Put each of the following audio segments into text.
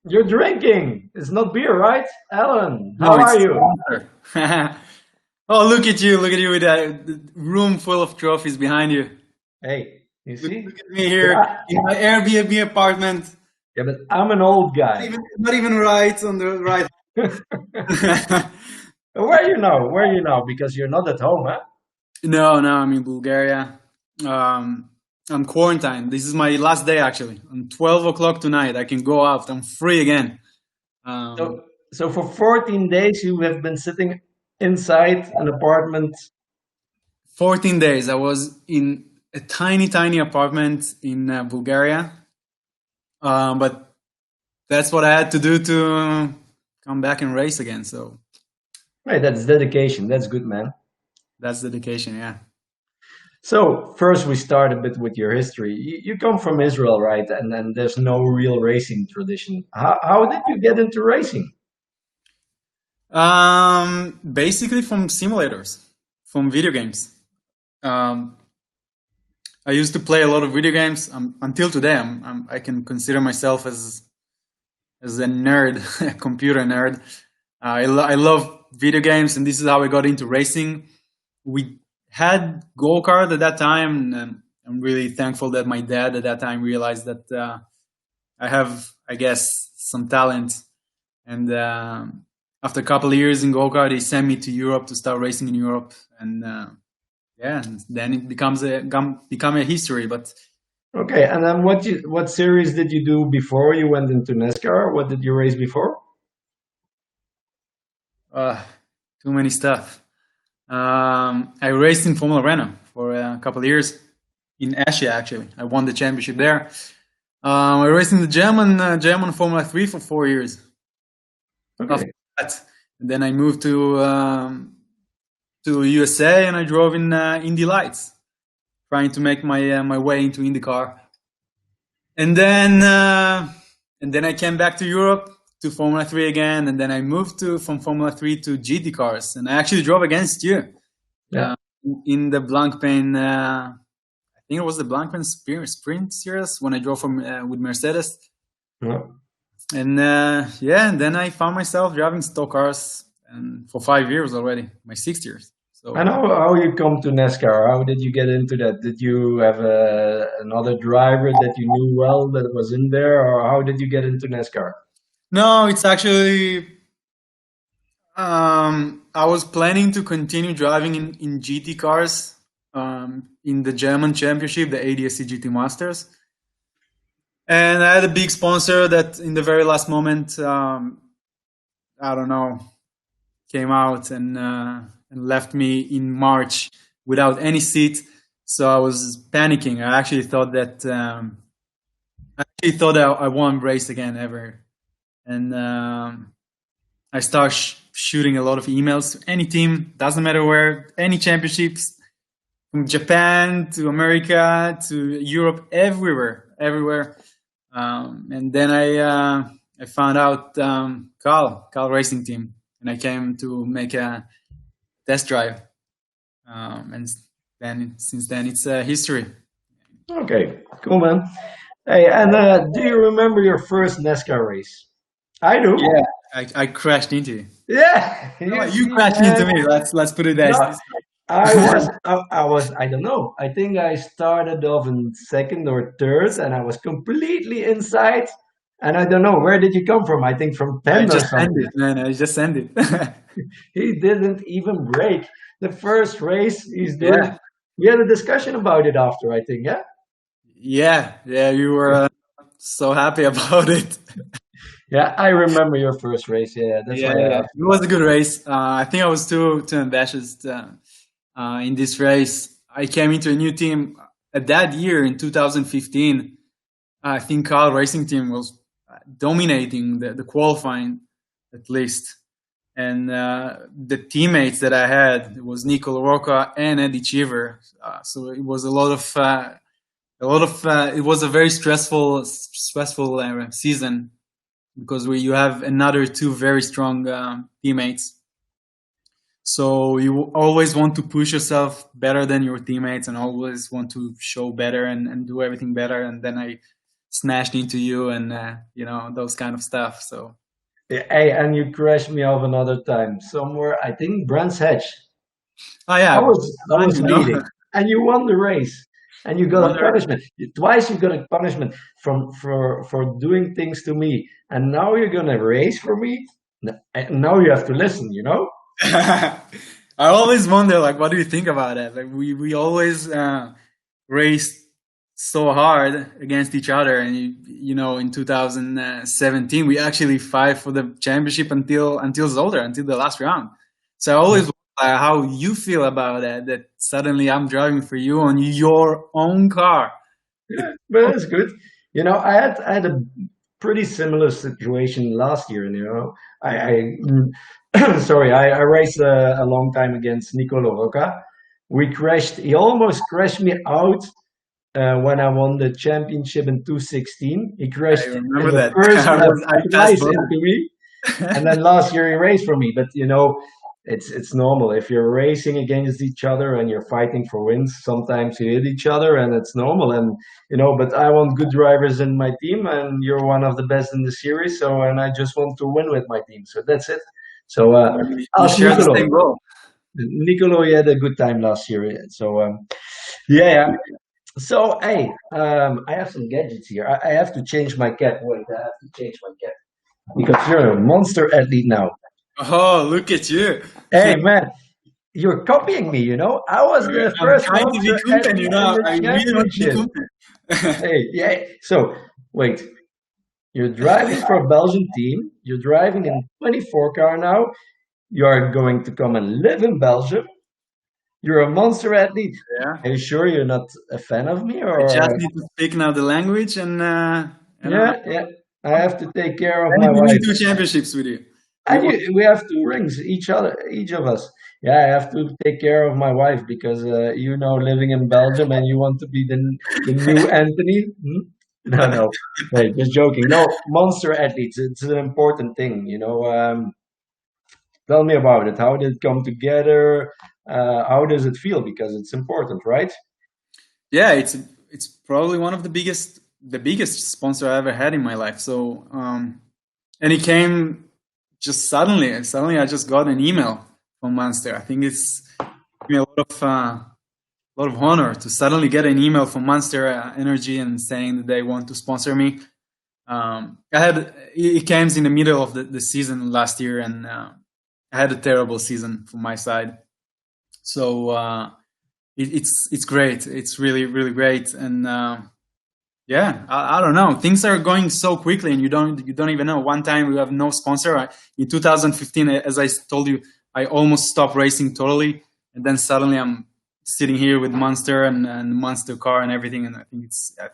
You're drinking. It's not beer, right? Alon, No, how are it's you? water. Oh, look at you! Look at you with that room full of trophies behind you. Hey, you Look see? at me But here in my Airbnb apartment. yeah, but I'm an old guy. Not even right on the right. Where are you now? Where are you now? Because you're not at home, huh? No, no, I'm in Bulgaria. Um, I'm quarantined. This is my last day actually. On 12 o'clock tonight, I can go out. I'm free again. Um, So for 14 days you have been sitting inside an apartment. 14 days. I was in a tiny, tiny apartment in Bulgaria. But that's what I had to do to come back and race again. So Right, that's dedication. That's good, man. that's dedication. Yeah. So first we start a bit with your history. You come from Israel, right? And then there's no real racing tradition. How did you get into racing? Basically from simulators, from video games. Um, I used to play a lot of video games. Until today, I can consider myself as a nerd, a computer nerd. I love video games, and this is how I got into racing. We had go kart at that time, and I'm really thankful that my dad at that time realized that I have, I guess, some talent. And after a couple of years in go kart, he sent me to Europe to start racing in Europe, and yeah, and then it become a history. But Okay, and then what series did you do before you went into Nascar? What did you race before? uh, too many stuff. I raced in Formula Renault for a couple of years in Asia. Actually, I won the championship there. I raced in the German Formula 3 for 4 years. After Okay, that, and then I moved to USA and I drove in Indy Lights, trying to make my way into IndyCar. And then I came back to Europe to Formula 3 again, and then I moved to from Formula 3 to GT cars, and I actually drove against you yeah. uh, in the Blancpain. I think it was the Blancpain Sprint Series when I drove from with Mercedes, Yeah. and yeah, and then I found myself driving stock cars, and for 5 years already, my 6 years. And So how you come to NASCAR? How did you get into that? Did you have another driver that you knew well that was in there, or how did you get into NASCAR? no, it's actually I was planning to continue driving in GT cars in the German Championship, the ADSC GT Masters. And I had a big sponsor that in the very last moment, I don't know, came out and left me in March without any seat. So I was panicking. I actually thought that I won't race again ever. And I start shooting a lot of emails to any team, doesn't matter where, any championships, from Japan to America to Europe, everywhere. And then I found out Carl Racing Team, and I came to make a test drive. And then since then it's history. Okay, cool, man. Hey, and do you remember your first NASCAR race? I do. Yeah, I crashed into you. Yeah, No, you you see, crashed into man. me. Let's put it No, as I don't know. I think I started off in second or third, and I was completely inside. And I don't know, where did you come from? I think from I 10 or just something. ended, man. I just ended. He didn't even break. The first race he's doing. Yeah, We had a discussion about it after, I think, yeah? yeah. You were so happy about it. Yeah, I remember your first race. Yeah, that's Yeah, why I yeah. asked It was a good race. I think I was too ambitious in this race. I came into a new team at that year in 2015. I think Carl Racing Team was dominating the qualifying at least, and the teammates that I had was Nico Rocca and Eddie Cheever. So it was it was a very stressful season because you have another two very strong teammates. So you always want to push yourself better than your teammates and always want to show better and do everything better. And then I smashed into you, and those kind of stuff. So Hey, and you crashed me off another time somewhere. I think Brands Hatch. oh I yeah, was I fun, was leading, and you won the race, and you I got a wonder. punishment. Twice you got a punishment from for doing things to me, and now you're gonna race for me. And now you have to listen. I always wonder, like, what do you think about it? Like, we always raced so hard against each other, and in 2017 we actually fight for the championship until Zolder, until the last round. So I always wonder how you feel about that. That suddenly I'm driving for you on your own car. It, Yeah, but that's good. I had a pretty similar situation last year. Sorry, I raced a long time against Nicolo Roca. We crashed. He almost crashed me out when I won the championship in 2016. He I crashed in remember the that. first lap I passed twice both. into me, and then last year he raced for me. But it's normal if you're racing against each other and you're fighting for wins. Sometimes you hit each other, and it's normal. And but I want good drivers in my team, and you're one of the best in the series. So, and I just want to win with my team. So that's it. So You ask share the Nicolo. same goal. Nicolo, he had a good time last year. So yeah, yeah. So hey, I have some gadgets here. I have to change my cap. Wait, I have to change my cap because you're a monster athlete now. Oh, look at you! Hey man, you're copying me. I was the I'm first trying to be monster Kumpen, athlete in the I really want to be championship. Kumpen. Hey, yeah. So wait, you're driving for a Belgian team. You're driving in 24 car now. You are going to come and live in Belgium. You're a monster athlete. Yeah, Are you sure you're not a fan of me, I or? just need to speak now the language, and Yeah, yeah. I have to take care of I my need to win wife. 2 championships with you. We And won. we have two rings, each of us. Yeah, I have to take care of my wife because living in Belgium and you want to be the new Anthony. Hmm? No, no, hey, just joking. No, monster athletes. It's an important thing. Tell me about it. How did it come together? How does it feel? Because it's important, right? Yeah, it's probably one of the biggest sponsor I ever had in my life. So, and it came just suddenly. And suddenly, I just got an email from Monster. I think it's given me a lot of honor to suddenly get an email from Monster Energy and saying that they want to sponsor me. It came in the middle of the season last year, and I had a terrible season from my side. So it's great. It's really really great, and yeah, I don't know. Things are going so quickly, and you don't even know. One time we have no sponsor. In 2015, as I told you, I almost stopped racing totally, and then suddenly I'm sitting here with Monster and Monster car and everything, and I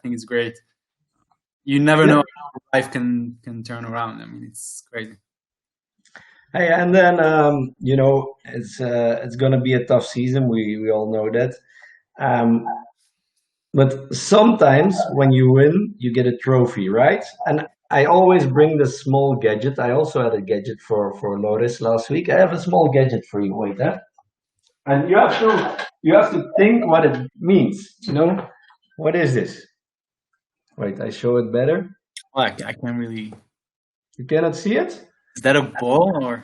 think it's great. You never Yeah. know how life can turn around. I mean, it's crazy. Hey, and then it's gonna be a tough season. We all know that. Um, But sometimes when you win, you get a trophy, right? And I always bring the small gadget. I also had a gadget for Loris last week. I have a small gadget for you. Wait, and you have to think what it means. What is this? Wait, I show it better. Well, I can't really. You cannot see it? Is that a ball or?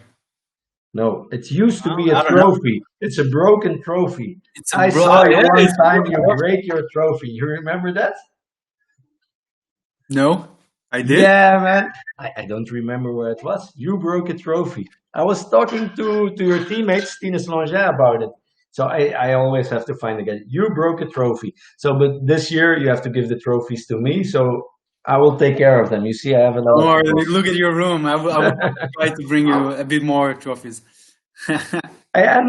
No, it used to be a I don't know. trophy. It's a broken trophy. It's a I bro. saw Oh, you yeah, one it's time you a break your trophy. You remember that? No, I did. Yeah, man. I don't remember where it was. You broke a trophy. I was talking to your teammates, Tines Langer, about it. So I always have to find again. You broke a trophy. So, but this year you have to give the trophies to me. So I will take care of them. You see, I have a lot Don't of worry, trophies. look at your room. I will try to bring you a bit more trophies. And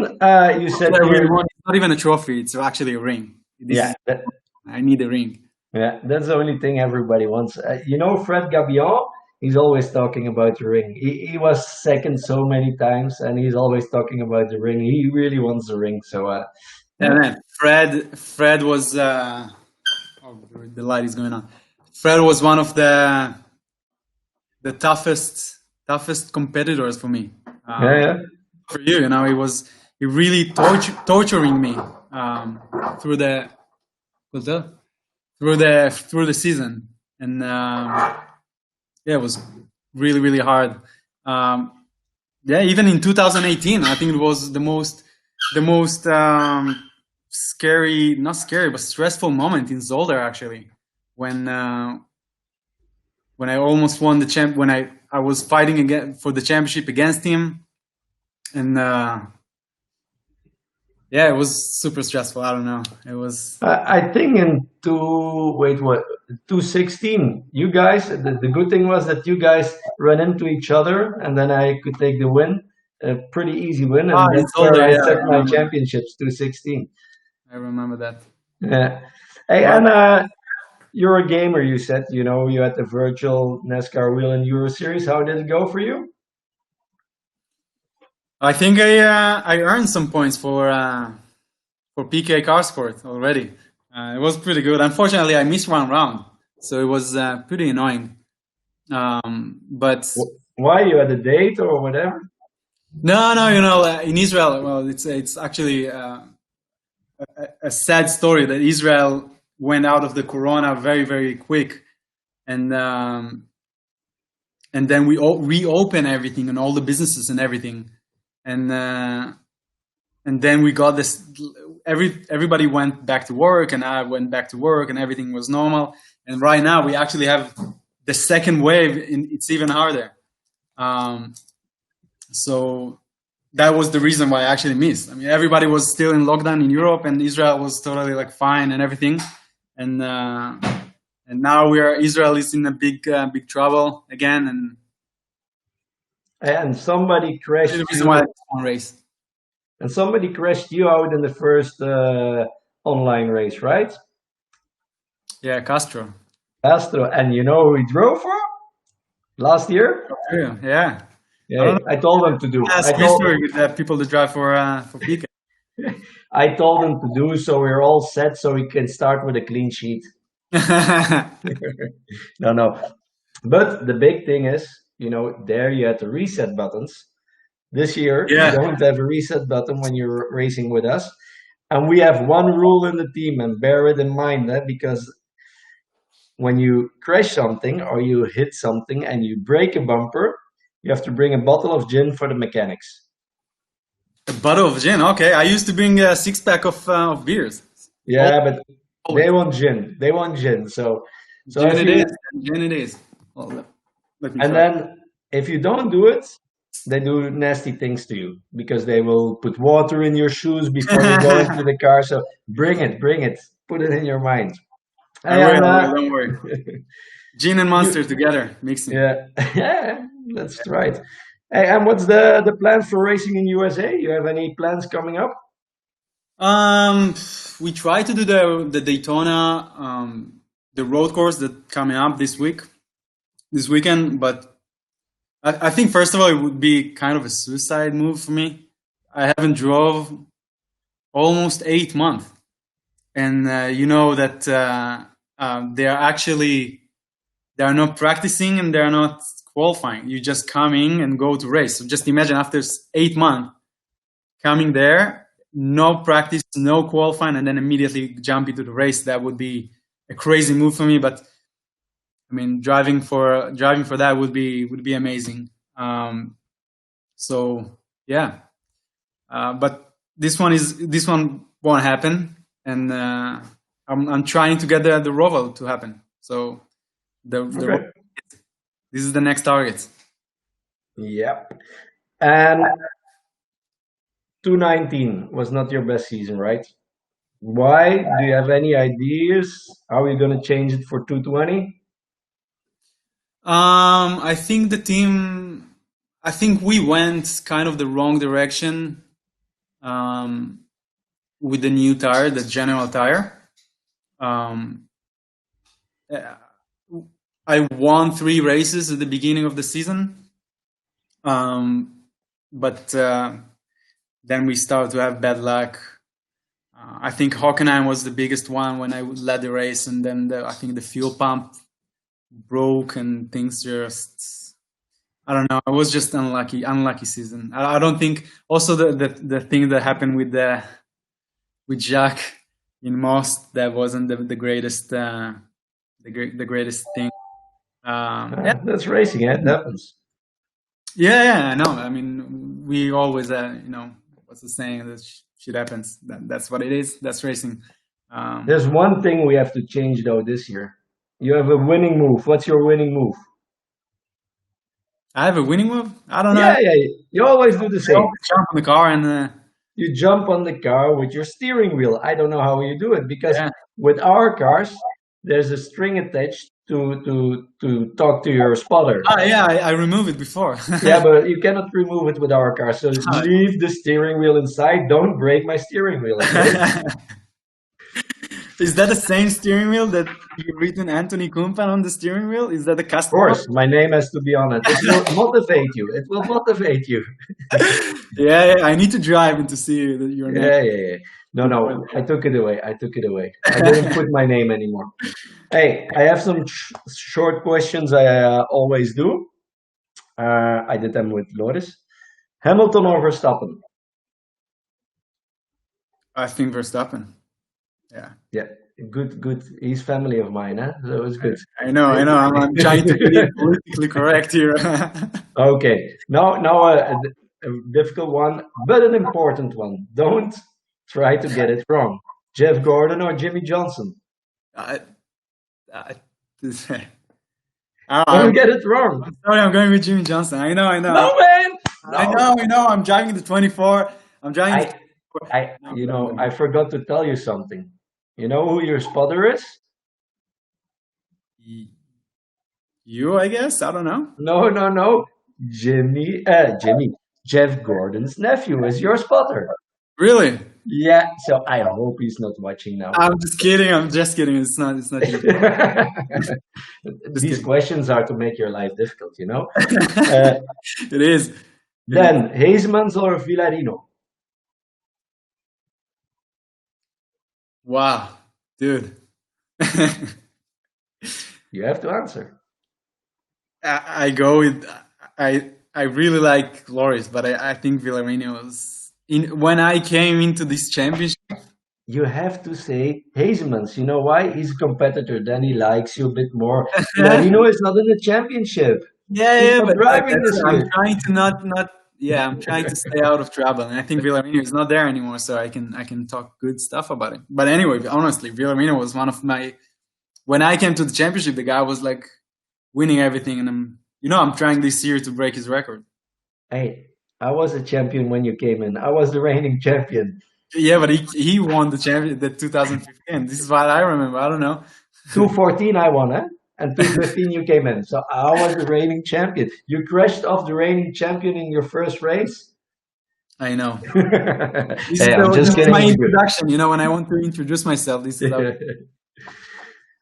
you What said I really here, want, it's not even a trophy. It's actually a ring. This yeah, is. I need a ring. that's the only thing everybody wants. Fred Gabion, he's always talking about the ring. He was second so many times, and he's always talking about the ring. He really wants the ring. So, Yeah, yeah. man. Fred was. Oh, the light is going on. Fred was one of the toughest competitors for me. Yeah, yeah. For you, he really torturing me through the through the season. and yeah, it was really really hard. Yeah, even in 2018, I think it was the most scary, not scary, but stressful moment in Zolder actually, when I almost won the champ, when I was fighting again for the championship against him, and yeah, it was super stressful. I don't know, it was. I think in two wait what 216, you guys. The good thing was that you guys ran into each other, and then I could take the win, a pretty easy win, Ah, and in that's where Zolder, I yeah, took my championships 216. I remember that. Yeah. Hey, Well, and you're a gamer. You said you had the virtual NASCAR wheel in Euro Series. How did it go for you? I think I earned some points for PK car sport already. It was pretty good. Unfortunately, I missed one round, so it was pretty annoying. But Why you had a date or whatever? no, no, in Israel, well, it's actually a sad story that Israel went out of the corona very very quick, and then we reopen everything and all the businesses and everything, and then we got this. Everybody went back to work, and I went back to work, and everything was normal. And right now, we actually have the second wave. It's even harder. So that was the reason why I actually missed. I mean, everybody was still in lockdown in Europe, and Israel was totally like fine and everything. And now Israel is in a big trouble again, And somebody the crashed reason why you. I missed one race. And somebody crashed you out in the first online race, right? Yeah, Castro. Astro. And you know who he drove for last year? Yeah. I don't Yeah, know. I told him to do. That's history with people that drive for PK. I told him to do so. We're all set, so we can start with a clean sheet. No, no. But the big thing is, there you had the reset buttons. This year, you Yeah. don't have a reset button when you're racing with us. And we have one rule in the team, and bear it in mind, because when you crash something or you hit something and you break a bumper, you have to bring a bottle of gin for the mechanics. A bottle of gin. Okay, I used to bring a six-pack of beers. Yeah, but Always. they want gin. They want gin. So Gin if it you is. Gin it is. Well, let me and try. then if you don't do it, they do nasty things to you because they will put water in your shoes before you go into the car. So bring it, put it in your mind. I will. And Don't worry. Gin and Monster together, mixing. yeah, yeah, that's right. Hey, and what's the plan for racing in USA? You have any plans coming up? We try to do the Daytona, the road course that coming up this weekend. But I think first of all, it would be kind of a suicide move for me. I haven't drove almost 8 months, and you know that they are not practicing and they are not qualifying. You just come in and go to race. So just imagine after 8 months coming there, no practice, no qualifying, and then immediately jump into the race. That would be a crazy move for me. But I mean, driving for that would be amazing. So yeah, but this one won't happen, and I'm trying to get the Roval to happen. So Okay. this is the next target. Yep. And 219 was not your best season, right? Why? Do you have any ideas? How are you going to change it for 220? I think I think we went kind of the wrong direction with the new tire, the General tire. I won 3 races at the beginning of the season, but then we started to have bad luck. I think Hockenheim was the biggest one when I led the race, and then I think the fuel pump broke and things just, I don't know. It was just unlucky season. I don't think. Also, the thing that happened with Jacques in Most, that wasn't the greatest the greatest thing. Yeah, That's racing. It happens. yeah. No, I mean, we always, what's the saying? That shit happens. That's what it is. That's racing. Um, There's one thing we have to change though this year. You have a winning move. What's your winning move? I have a winning move. I don't know. Yeah, yeah. You always do the I same. always jump in the car and You jump on the car with your steering wheel. I don't know how you do it because yeah. with our cars, there's a string attached to talk to your spotter. Oh yeah, I removed it before. Yeah, but you cannot remove it with our car. So leave the steering wheel inside. Don't break my steering wheel, okay? Is that the same steering wheel that you've written Anthony Kumpen on the steering wheel? Is that the Of custom one? course, my name has to be on it. It will motivate you. It will motivate you. Yeah, I need to drive in to see that your name. Yeah, yeah, yeah. No, no, I took it away. I took it away. I didn't put my name anymore. Hey, I have some short questions I always do. I did them with Loris. Hamilton or Verstappen? I think Verstappen. Yeah. Yeah, good, good. He's family of mine, huh? So it's good. I know. I'm trying to be politically correct here. Okay, now a difficult one, but an important one. Don't try to get it wrong. Jeff Gordon or Jimmy Johnson? I, I, Don't I'm get it wrong. sorry, I'm going with Jimmy Johnson. I know. No, man. I know. I'm driving the 24. I'm driving the 24. I forgot to tell you something. You know who your spotter is? You, I guess. I don't know. No, no, no. Jimmy. Jeff Gordon's nephew is your spotter. Really? Yeah, so I hope he's not watching now. I'm just kidding. I'm just kidding. It's not. It's not. You. Just These kidding. questions are to make your life difficult, you know? Uh, It is. then, Heesmans or Villarino? Wow, dude. You have to answer. I go with I really like Loris, but I think Villarino was when I came into this championship. You have to say Heesmans. You know why? He's a competitor. Then he likes you a bit more. Villarino is not in the championship. He's Yeah, not but driving this I'm year. trying to not yeah, I'm trying to stay out of trouble, and I think Villarino is not there anymore, so I can talk good stuff about it. But anyway, honestly, Villarino was one of my when I came to the championship, the guy was like winning everything, and I'm trying this year to break his record. Hey, I was a champion when you came in. I was the reigning champion. Yeah, but he won the champion the 2015. This is what I remember. I don't know. 214 I won, huh? And 215 you came in. So I was the reigning champion. You crashed off the reigning champion in your first race. I know. Hey, I'm just This is kidding. my introduction. When I want to introduce myself, this is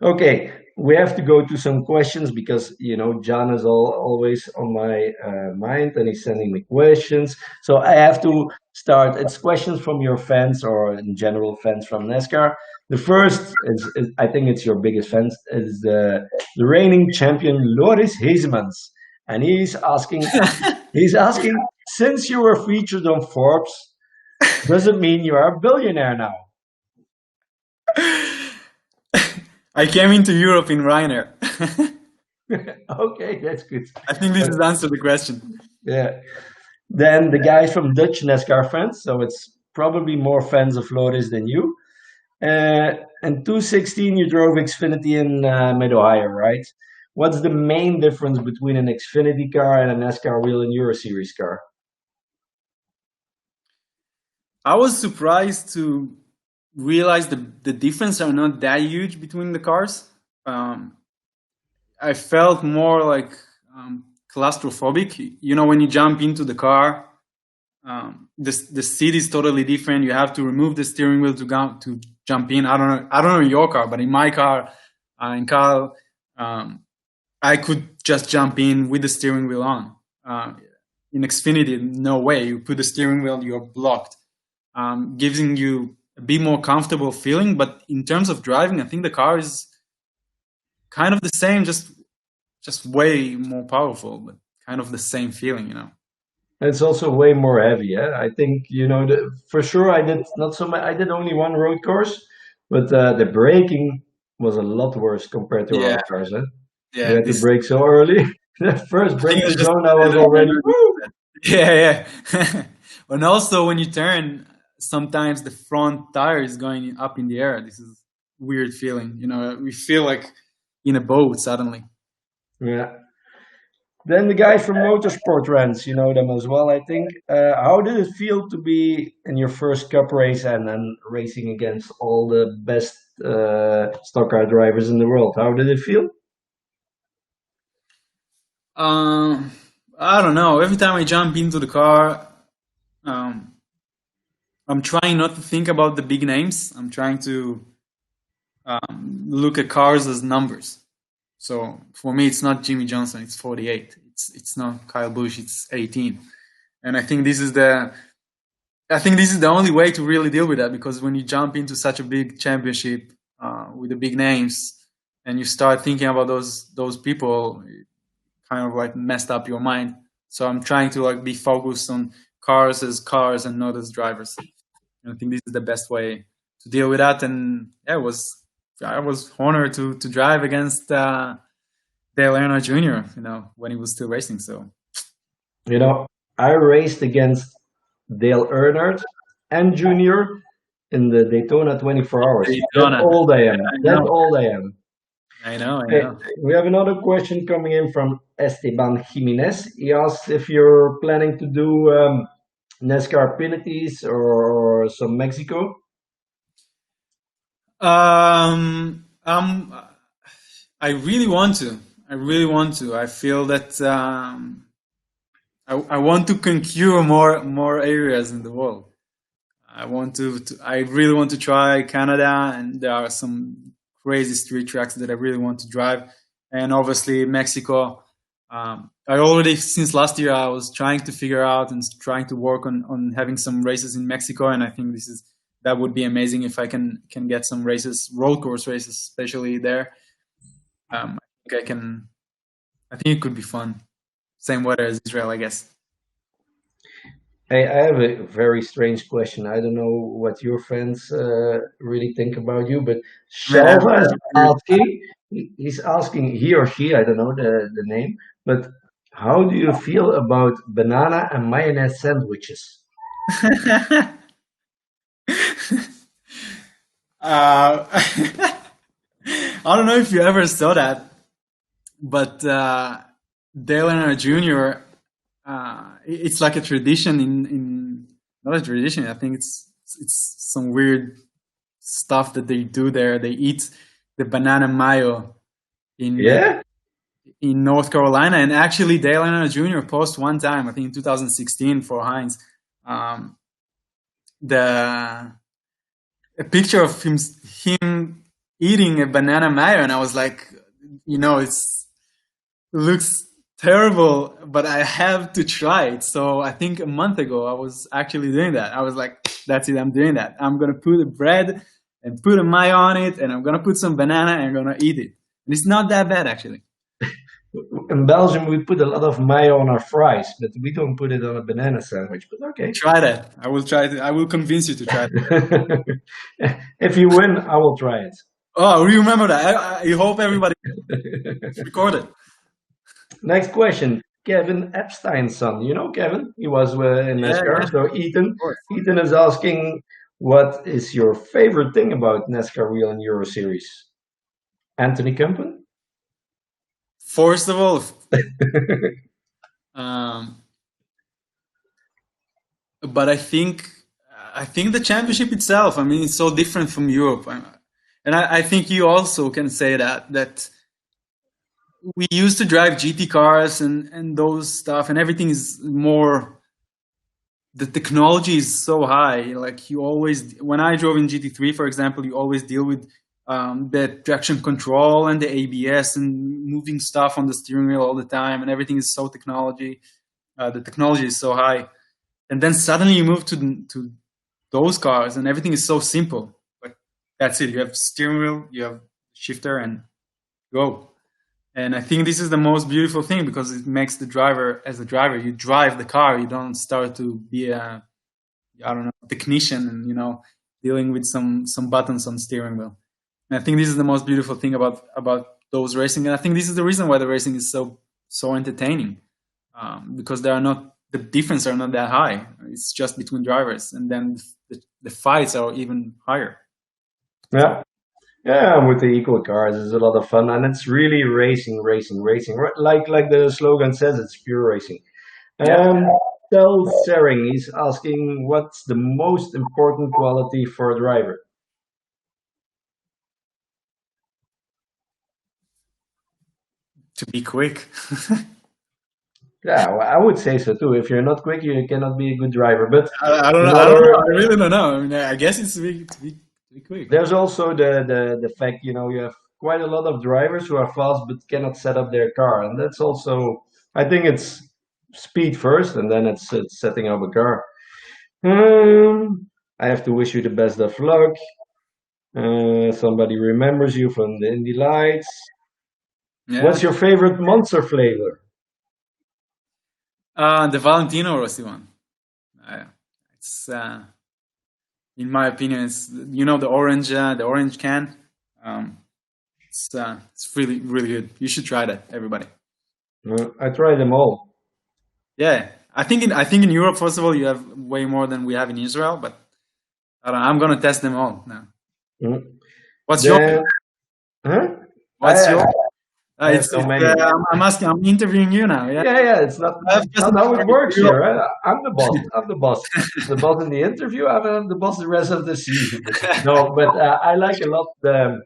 Okay, we have to go to some questions because John is always on my mind and he's sending me questions. So I have to start. It's questions from your fans or in general fans from NASCAR. The first is I think it's your biggest fans is the reigning champion Loris Heesmans, and he's asking since you were featured on Forbes, does it mean you are a billionaire now? I came into Europe in Ryanair. Okay, that's good. I think this has answered the question. Yeah. Then the guys from Dutch NASCAR fans, so it's probably more fans of Lotus than you. And 2016, you drove Xfinity in Mid-Ohio, right? What's the main difference between an Xfinity car and a NASCAR wheel and Euro Series car? I was surprised to realize the difference are not that huge between the cars. I felt more like claustrophobic. When you jump into the car, the seat is totally different. You have to remove the steering wheel to jump in. I don't know your car, but in my car, in Carl, I could just jump in with the steering wheel on. In Xfinity, no way. You put the steering wheel, you're blocked, giving you a bit more comfortable feeling. But in terms of driving, I think the car is kind of the same, just way more powerful, but kind of the same feeling, It's also way more heavy. Yeah? I think for sure I did not so much. I did only one road course, but the braking was a lot worse compared to Yeah, our cars. Huh? We yeah. had to This brake so early. That first I think it's braking just zone, I I was don't already know. woo. Yeah, yeah. And also when you turn, sometimes the front tire is going up in the air. This is weird feeling. You know, we feel like in a boat suddenly. Yeah. Then the guys from Motorsport Rents, you know them as well, I think. How did it feel to be in your first cup race and then racing against all the best stock car drivers in the world? How did it feel? Um, I don't know. Every time I jump into the car, um, I'm trying not to think about the big names. I'm trying to look at cars as numbers. So for me, it's not Jimmy Johnson. It's 48. It's not Kyle Busch. It's 18. And I think this is the only way to really deal with that, because when you jump into such a big championship with the big names and you start thinking about those people, it kind of like messed up your mind. So I'm trying to like be focused on cars and not as drivers. And I think this is the best way to deal with that. And yeah, I was honored to drive against Dale Earnhardt Jr. You know, when he was still racing. So You know, I raced against Dale Earnhardt and Junior in the Daytona 24 hours. That Daytona, old I yeah, am. I That know, old I am. I Hey, know. we have another question coming in from Esteban Jimenez. He asks if you're planning to do NASCAR affinities or some Mexico. Um, I really want to. I really want to. I feel that I want to conquer more areas in the world. I want I really want to try Canada, and there are some crazy street tracks that I really want to drive, and obviously Mexico. I already, since last year, I was trying to figure out and trying to work on having some races in Mexico, and I think that would be amazing if I can get some races, road course races, especially there. I think I can. I think it could be fun. Same weather as Israel, I guess. Hey, I have a very strange question. I don't know what your fans really think about you, but Man, I'm Shalva is weird. asking, he's asking, he or she, I don't know the name, but how do you feel about banana and mayonnaise sandwiches? I don't know if you ever saw that, but Dale Earnhardt Jr. It's like a tradition in not a tradition. I think it's some weird stuff that they do there. They eat the banana mayo in Yeah? in North Carolina, and actually Dale Earnhardt Jr. posted one time, I think in 2016 for Heinz, um, the a picture of him eating a banana mayo, and I was like, you know, it looks terrible, but I have to try it. So I think a month ago I was actually doing that. I was like, that's it, I'm doing that. I'm gonna put the bread and put a mayo on it, and I'm gonna put some banana and I'm gonna eat it. And it's not that bad actually. In Belgium, we put a lot of mayo on our fries, but we don't put it on a banana sandwich, but okay. Try that. I will try it. I will convince you to try it. If you win, I will try it. Oh, remember that. I hope everybody recorded. Next question. Kevin Epstein's son. You know Kevin? He was in Yeah, yeah, NASCAR. So of Ethan, course. Ethan is asking, what is your favorite thing about NASCAR Wheel and Euro Series? Anthony Kumpen? First of all, um, but I think the championship itself. I mean, it's so different from Europe, and I think you also can say that we used to drive GT cars and those stuff, and everything is more. The technology is so high. Like you always, when I drove in GT3, for example, you always deal with the traction control and the ABS and moving stuff on the steering wheel all the time, and everything is so technology. The technology is so high, and then suddenly you move to those cars, and everything is so simple. Like that's it. You have steering wheel, you have shifter, and go. And I think this is the most beautiful thing because it makes the driver, as a driver, you drive the car. You don't start to be a, I don't know, technician and, you know, dealing with some buttons on steering wheel. And I think this is the most beautiful thing about those racing, and I think this is the reason why the racing is so entertaining, because there are not the difference are not that high. It's just between drivers, and then the fights are even higher. Yeah. Yeah, with the equal cars, it's a lot of fun, and it's really racing, racing, racing. Like the slogan says, it's pure racing. Yeah. Tel Sering, he's asking, what's the most important quality for a driver? To be quick. Yeah, well, I would say so too. If you're not quick, you cannot be a good driver. But I don't know. I don't know. another, I really don't know. I mean, I guess it's to be quick. there's also the fact, you have quite a lot of drivers who are fast but cannot set up their car, and that's also, I think it's speed first, and then it's setting up a car. I have to wish you the best of luck. Somebody remembers you from the Indy Lights. Yeah. What's your favorite Monster flavor? The Valentino Rossi one. It's in my opinion, it's the orange can. Um, it's really good. You should try that, everybody. I try them all. Yeah, I think in Europe, first of all, you have way more than we have in Israel, but I don't know, I'm gonna test them all now. Mm. What's your Then, huh? What's I, your? I have It's so many. I'm asking. I'm interviewing you now. Yeah. Yeah, it's not, I have it's just not how it works Europe. here. I'm the boss. I'm the boss. The boss in the interview. I'm the boss the rest of the season. No, but I like a lot the.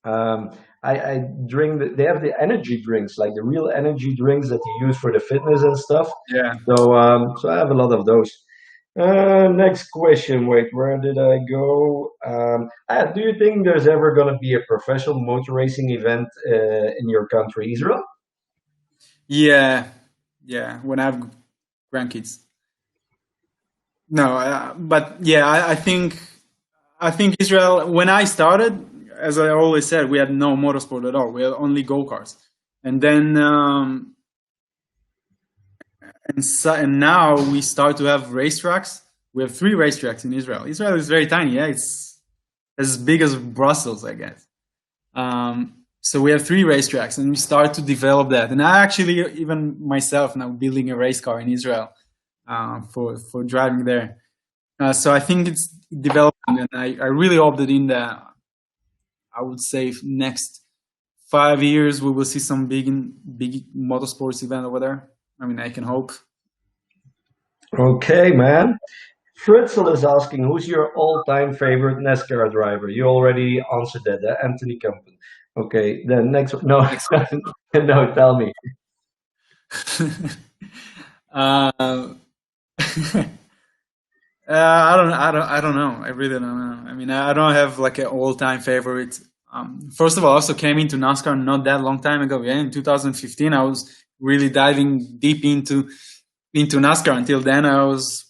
Um, I drink. They have the energy drinks, like the real energy drinks that you use for the fitness and stuff. Yeah. So I have a lot of those. Next question. Wait, where did I go? Do you think there's ever going to be a professional motor racing event in your country, Israel? Yeah. Yeah. When I have grandkids. No, but yeah, I think Israel. When I started, as I always said, we had no motorsport at all. We had only go karts, and then and now we start to have racetracks. We have 3 racetracks in Israel. Israel is very tiny. Yeah, it's as big as Brussels, I guess. So we have 3 racetracks, and we start to develop that. And I actually, even myself, now building a race car in Israel for driving there. So I think it's developing, and I really hope that in the, I would say, next 5 years we will see some big motorsports event over there. I mean, I can hope. Okay, man. Fritzl is asking, who's your all-time favorite NASCAR driver? You already answered that, Anthony Kumpen. Okay, then next one. No, no, tell me. uh, I don't know. I really don't know. I mean, I don't have like an all-time favorite. First of all, I also came into NASCAR not that long time ago. Yeah, in 2015, I was really diving deep into NASCAR. Until then, I was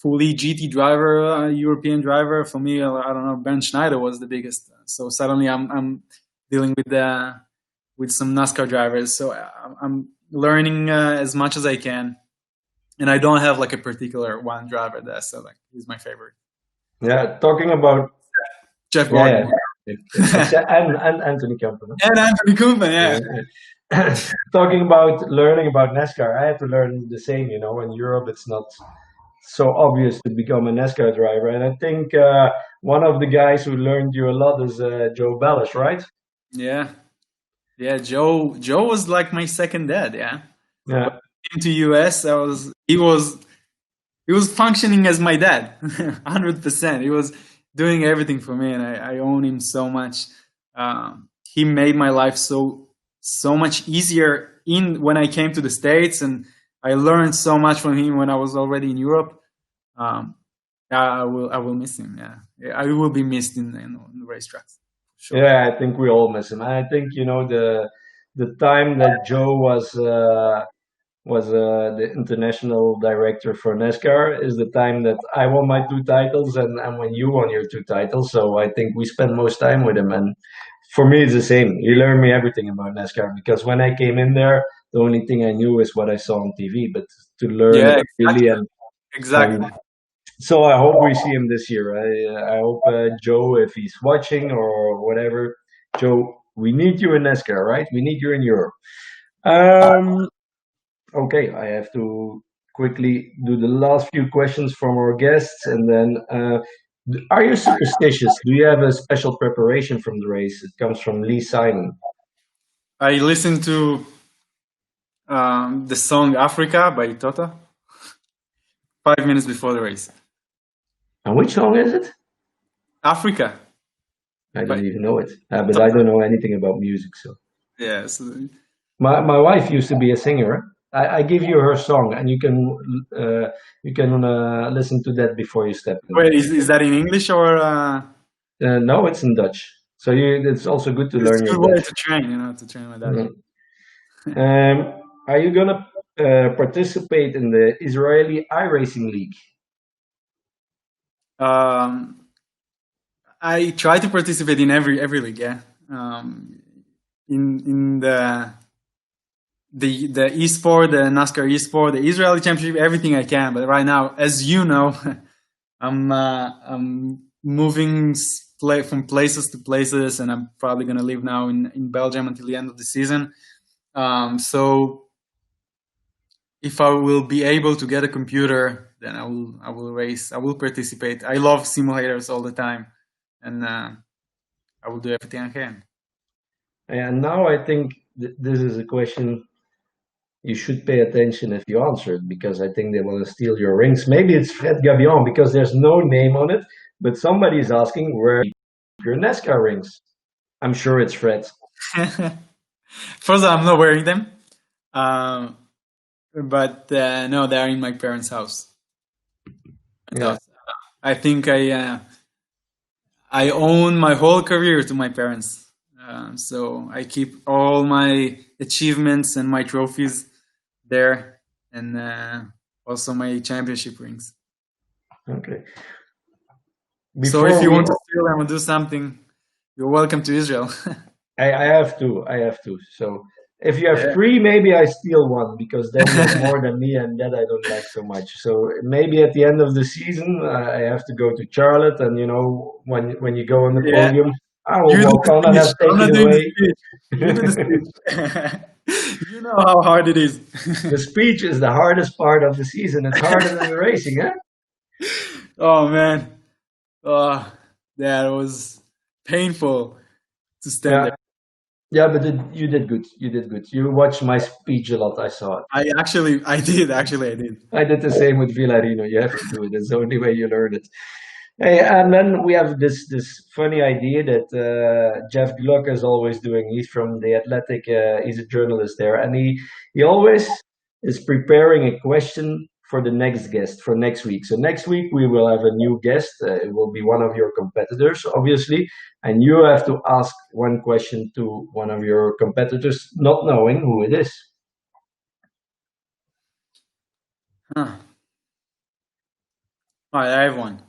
fully GT driver, European driver. For me, I don't know. Bernd Schneider was the biggest. So suddenly, I'm dealing with some NASCAR drivers. So I'm learning as much as I can, and I don't have like a particular one driver that so like he's my favorite. Yeah, talking about Jeff yeah, Gordon. and Anthony Kumpen. And Anthony Kumpen, yeah. Talking about learning about NASCAR, I had to learn the same. In Europe, it's not so obvious to become a NASCAR driver, and I think one of the guys who learned you a lot is Joe Bellish, right? Yeah. Yeah, Joe was like my second dad, yeah. Yeah. Into US, he was functioning as my dad. 100%. He was doing everything for me, and I own him so much. He made my life so much easier when I came to the States, and I learned so much from him when I was already in Europe. I will miss him. Yeah, I will be missed in the racetracks. Sure. Yeah, I think we all miss him. And I think the time that Joe was the international director for NASCAR is the time that I won my 2 titles and when you won your 2 titles. So I think we spent most time with him. And for me, it's the same. He learned me everything about NASCAR because when I came in there, the only thing I knew is what I saw on TV. But to learn Yeah, really and exactly. So I hope we see him this year. I hope Joe, if he's watching or whatever, Joe, we need you in Nascar, right? We need you in Europe. Um, okay, I have to quickly do the last few questions from our guests, and then are you superstitious? Do you have a special preparation from the race? It comes from Lee Simon. I listened to the song Africa by Tota 5 minutes before the race. And which song is it? Africa. I don't even know it, but I don't know anything about music. So Yes. my wife used to be a singer. I give you her song, and you can listen to that before you step in. Wait, is that in English or? No, it's in Dutch. So it's also good to learn It's a your good way Dutch. to train, to train my Dutch. Are you gonna participate in the Israeli iRacing League? I try to participate in every league. Yeah. In the esport, the Nascar esport, the Israeli Championship, everything I can. But right now, as you know, I'm moving from places to places, and I'm probably gonna live now in Belgium until the end of the season. So if I will be able to get a computer, then I will race. I will participate. I love simulators all the time, and I will do everything I can. And now I think this is a question you should pay attention if you answer it, because I think they want to steal your rings. Maybe it's Fred Gabion, because there's no name on it, but somebody's asking where your Nascar rings. I'm sure it's Fred. First, I'm not wearing them, but no, they are in my parents' house. Yeah. I think I own my whole career to my parents, so I keep all my achievements and my trophies there, and also my championship rings. Okay. So if you want to steal them or do something, you're welcome to Israel. I have to. So if you have three, maybe I steal one, because then you have more than me, and that I don't like so much. So maybe at the end of the season, I have to go to Charlotte, and when you go on the podium, I will walk on and have taken away. You do the speech. You know how hard it is. The speech is the hardest part of the season. It's harder than the racing, huh? Oh man, that was painful to stand there. Yeah, but you did good. You did good. You watched my speech a lot. I saw it. I did. I did. I did the same with Villarino. You have to do it. It's the only way you learn it. Hey, and then we have this funny idea that Jeff Gluck is always doing. He's from the Athletic. He's a journalist there, and he always is preparing a question for the next guest for next week. So next week we will have a new guest. It will be one of your competitors, obviously, and you have to ask one question to one of your competitors, not knowing who it is. Huh. All right, I have one.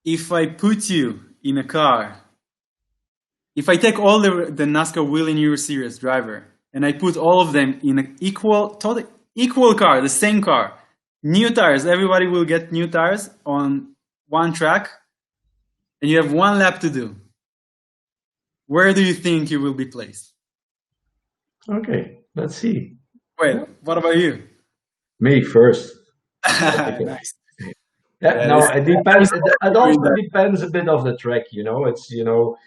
If I put you in a car, if I take all the NASCAR Wheel Year Series driver and I put all of them in an equal car, the same car, new tires, everybody will get new tires on one track, and you have one lap to do. Where do you think you will be placed? Okay, let's see. Wait, what about you? Me first. Nice. Yeah, no, it depends. It also depends a bit of the track, It's you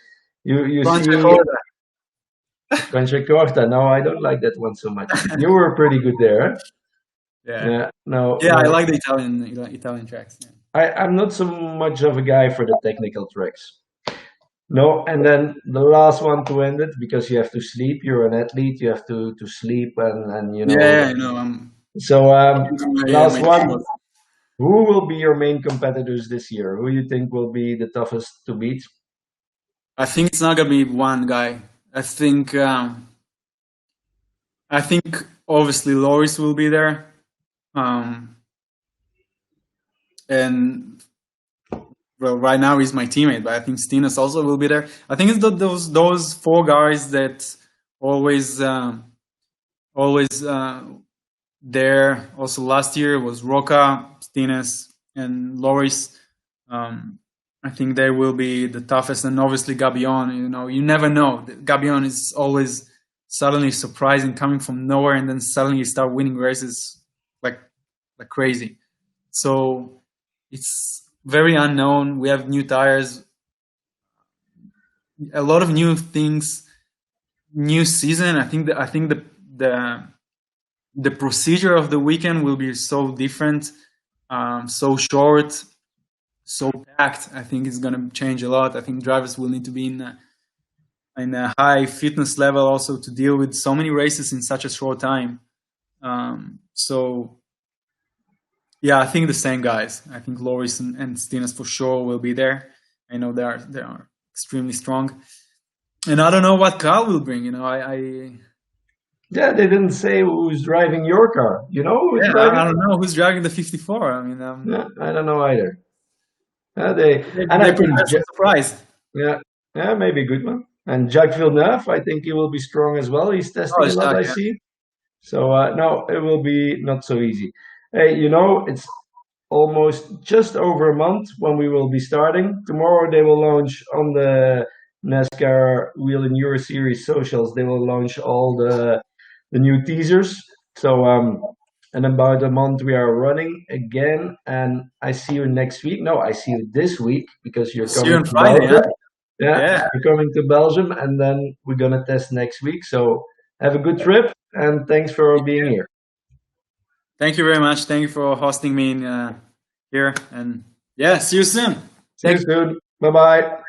see Concha. No, I don't like that one so much. You were pretty good there. Yeah. No. Yeah, I like the Italian tracks. Yeah. I'm not so much of a guy for the technical tracks. No, and then the last one to end it, because you have to sleep. You're an athlete. You have to sleep, and Yeah, I know. So last one. Who will be your main competitors this year? Who you think will be the toughest to beat? I think it's not gonna be one guy. I think obviously Loris will be there, and well, right now he's my teammate, but I think Stinas also will be there. I think it's those four guys that always there. Also last year was Roca, Stines and Loris. I think they will be the toughest, and obviously Gabion. You never know. Gabion is always suddenly surprising, coming from nowhere, and then suddenly you start winning races like crazy. So it's very unknown. We have new tires, a lot of new things, new season. I think the procedure of the weekend will be so different, so short, so packed. I think it's going to change a lot. I think drivers will need to be in a high fitness level also to deal with so many races in such a short time. So yeah, I think the same guys. I think Loris and Stinas for sure will be there. I know they are extremely strong, and I don't know what Carl will bring. Yeah, they didn't say who's driving your car. You know who's Yeah, driving? I don't know who's driving the 54. I mean, Yeah, I don't know either. They maybe and they I think prepare some surprise. yeah, yeah, maybe a good one. And Jacques Villeneuve, I think he will be strong as well. He's Oh, testing a lot, Jacques, I yeah. see. So no, it will be not so easy. Hey, it's almost just over a month when we will be starting. Tomorrow they will launch on the Nascar Wheel and Euro Series socials. They will launch all the new teasers. So in about a month we are running again, and I see you next week. No, I see you this week because you're See you coming on to Friday, huh? Belgium. Yeah, Yeah. you're coming to Belgium, and then we're gonna test next week. So have a good trip, and thanks for being here. Thank you very much. Thank you for hosting me in, here. And yeah, see you soon. See you Thank you. soon. Bye bye.